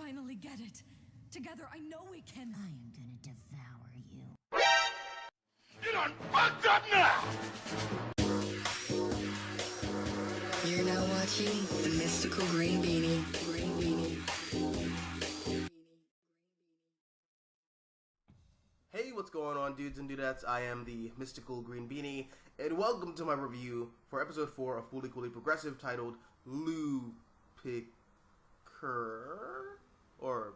finally get it. Together, I know we can. I am gonna devour you. You done fucked up now! You're now watching the Mystical Green Beanie. Hey, what's going on, dudes and dudettes? I am the Mystical Green Beanie, and welcome to my review for episode 4 of Fully Coolly Progressive, titled Lou Picker, or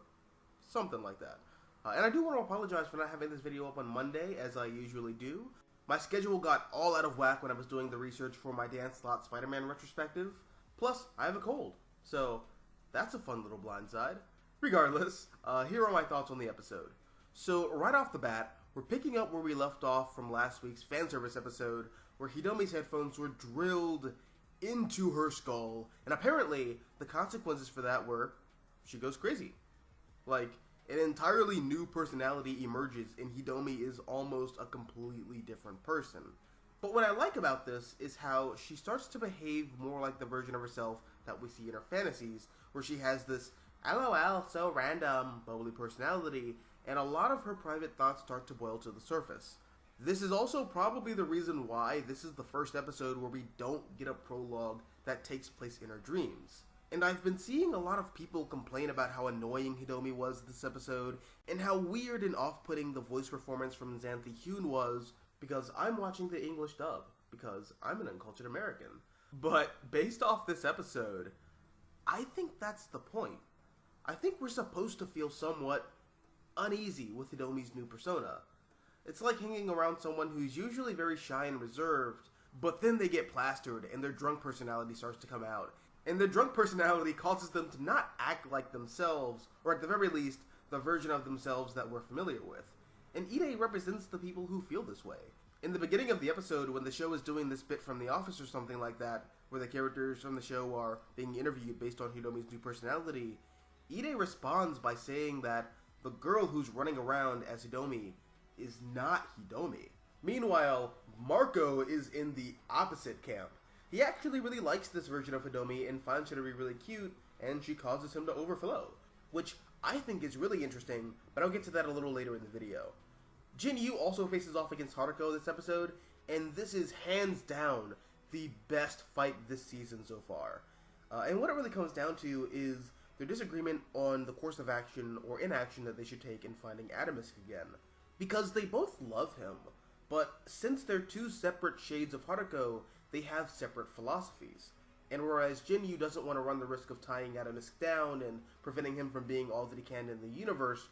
something like that. And I do want to apologize for not having this video up on Monday, as I usually do. My schedule got all out of whack when I was doing the research for my Dan Slott Spider-Man retrospective. Plus, I have a cold, so that's a fun little blindside. Regardless, here are my thoughts on the episode. So, right off the bat, we're picking up where we left off from last week's fan service episode, where Hidomi's headphones were drilled into her skull, and apparently, the consequences for that were, she goes crazy. Like, an entirely new personality emerges, and Hidomi is almost a completely different person. But what I like about this is how she starts to behave more like the version of herself that we see in her fantasies, where she has this LOL, so random, bubbly personality, and a lot of her private thoughts start to boil to the surface. This is also probably the reason why this is the first episode where we don't get a prologue that takes place in her dreams. And I've been seeing a lot of people complain about how annoying Hidomi was this episode, and how weird and off-putting the voice performance from Xanthe Hyun was, because I'm watching the English dub, because I'm an uncultured American. But based off this episode, I think that's the point. I think we're supposed to feel somewhat uneasy with Hidomi's new persona. It's like hanging around someone who's usually very shy and reserved, but then they get plastered and their drunk personality starts to come out. And their drunk personality causes them to not act like themselves, or at the very least, the version of themselves that we're familiar with. And Ide represents the people who feel this way. In the beginning of the episode, when the show is doing this bit from The Office or something like that, where the characters from the show are being interviewed based on Hidomi's new personality, Ide responds by saying that the girl who's running around as Hidomi is not Hidomi. Meanwhile, Marco is in the opposite camp. He actually really likes this version of Hidomi and finds her to be really cute, and she causes him to overflow, which I think is really interesting, but I'll get to that a little later in the video. Jinyu also faces off against Hanako this episode, and this is hands down the best fight this season so far. And what it really comes down to is their disagreement on the course of action or inaction that they should take in finding Adamus again. Because they both love him, but since they're two separate shades of Hanako, they have separate philosophies. And whereas Jinyu doesn't want to run the risk of tying Adamus down and preventing him from being all that he can in the universe,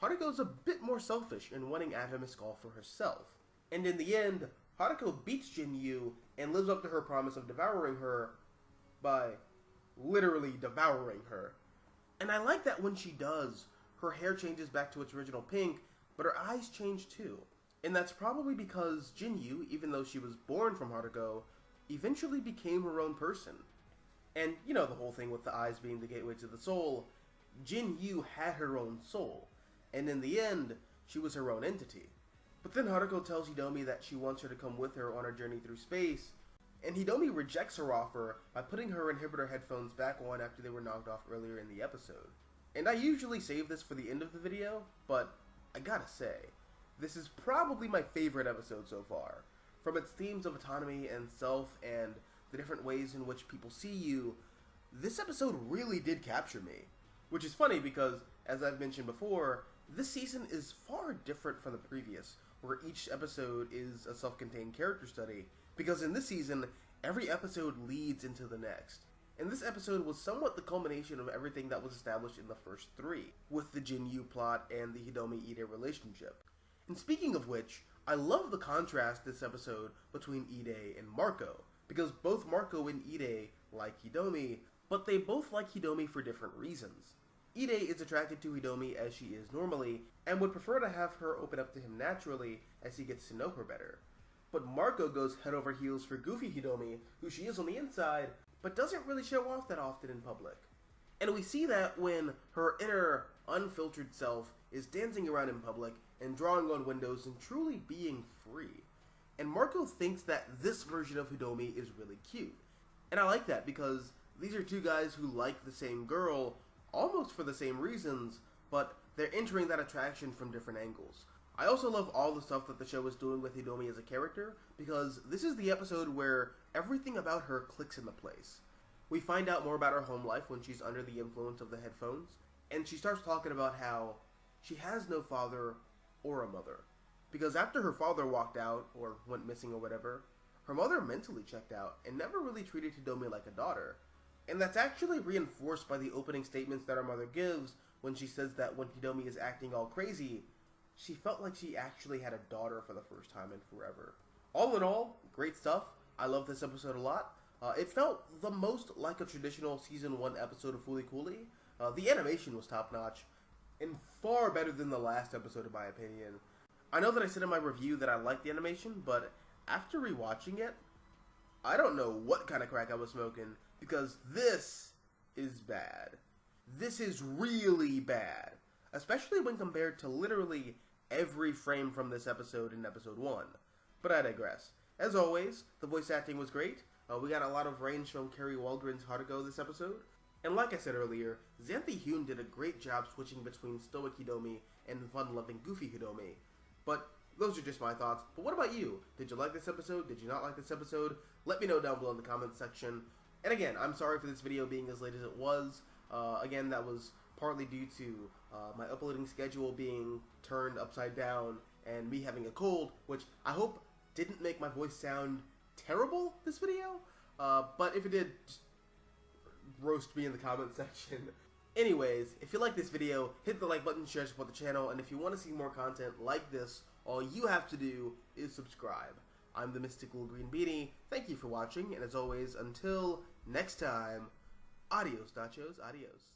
Hanako's a bit more selfish in wanting Adamus all for herself. And in the end, Hanako beats Jinyu and lives up to her promise of devouring her by literally devouring her. And I like that when she does, her hair changes back to its original pink, but her eyes change too. And that's probably because Jinyu, even though she was born from Hanako, eventually became her own person. And you know the whole thing with the eyes being the gateway to the soul, Jinyu had her own soul, and in the end, she was her own entity. But then Hanako tells Hidomi that she wants her to come with her on her journey through space, and Hidomi rejects her offer by putting her inhibitor headphones back on after they were knocked off earlier in the episode. And I usually save this for the end of the video, but I gotta say, this is probably my favorite episode so far. From its themes of autonomy and self and the different ways in which people see you, this episode really did capture me. Which is funny because, as I've mentioned before, this season is far different from the previous, where each episode is a self-contained character study, because in this season, every episode leads into the next. And this episode was somewhat the culmination of everything that was established in the first three, with the Jinyu plot and the Hidomi-Ide relationship. And speaking of which, I love the contrast this episode between Ide and Marco, because both Marco and Ide like Hidomi, but they both like Hidomi for different reasons. Ide is attracted to Hidomi as she is normally, and would prefer to have her open up to him naturally as he gets to know her better. But Marco goes head over heels for goofy Hidomi, who she is on the inside, but doesn't really show off that often in public. And we see that when her inner, unfiltered self is dancing around in public and drawing on windows and truly being free. And Marco thinks that this version of Hidomi is really cute. And I like that because these are two guys who like the same girl, almost for the same reasons, but they're entering that attraction from different angles. I also love all the stuff that the show is doing with IDO Me as a character, because this is the episode where everything about her clicks into place. We find out more about her home life when she's under the influence of the headphones, and she starts talking about how she has no father or a mother. Because after her father walked out, or went missing or whatever, her mother mentally checked out and never really treated IDO Me like a daughter. And that's actually reinforced by the opening statements that her mother gives when she says that when IDO Me is acting all crazy, she felt like she actually had a daughter for the first time in forever. All in all, great stuff. I love this episode a lot. It felt the most like a traditional Season 1 episode of Fooly Cooly. The animation was top-notch, and far better than the last episode in my opinion. I know that I said in my review that I liked the animation, but after rewatching it, I don't know what kind of crack I was smoking, because this is bad. This is really bad. Especially when compared to literally every frame from this episode in episode 1. But I digress. As always, the voice acting was great. We got a lot of range from Kerry Waldgren's Hanako this episode. And like I said earlier, Xanthe Hyun did a great job switching between stoic IDO Me and fun-loving goofy IDO Me. But those are just my thoughts. But what about you? Did you like this episode? Did you not like this episode? Let me know down below in the comments section. And again, I'm sorry for this video being as late as it was. Again, that was partly due to my uploading schedule being turned upside down and me having a cold, which I hope didn't make my voice sound terrible this video. But if it did, just roast me in the comment section. Anyways, if you like this video, hit the like button, share, support the channel, and if you want to see more content like this, all you have to do is subscribe. I'm the Mystical Green Beanie. Thank you for watching, and as always, until next time, adios, nachos, adios.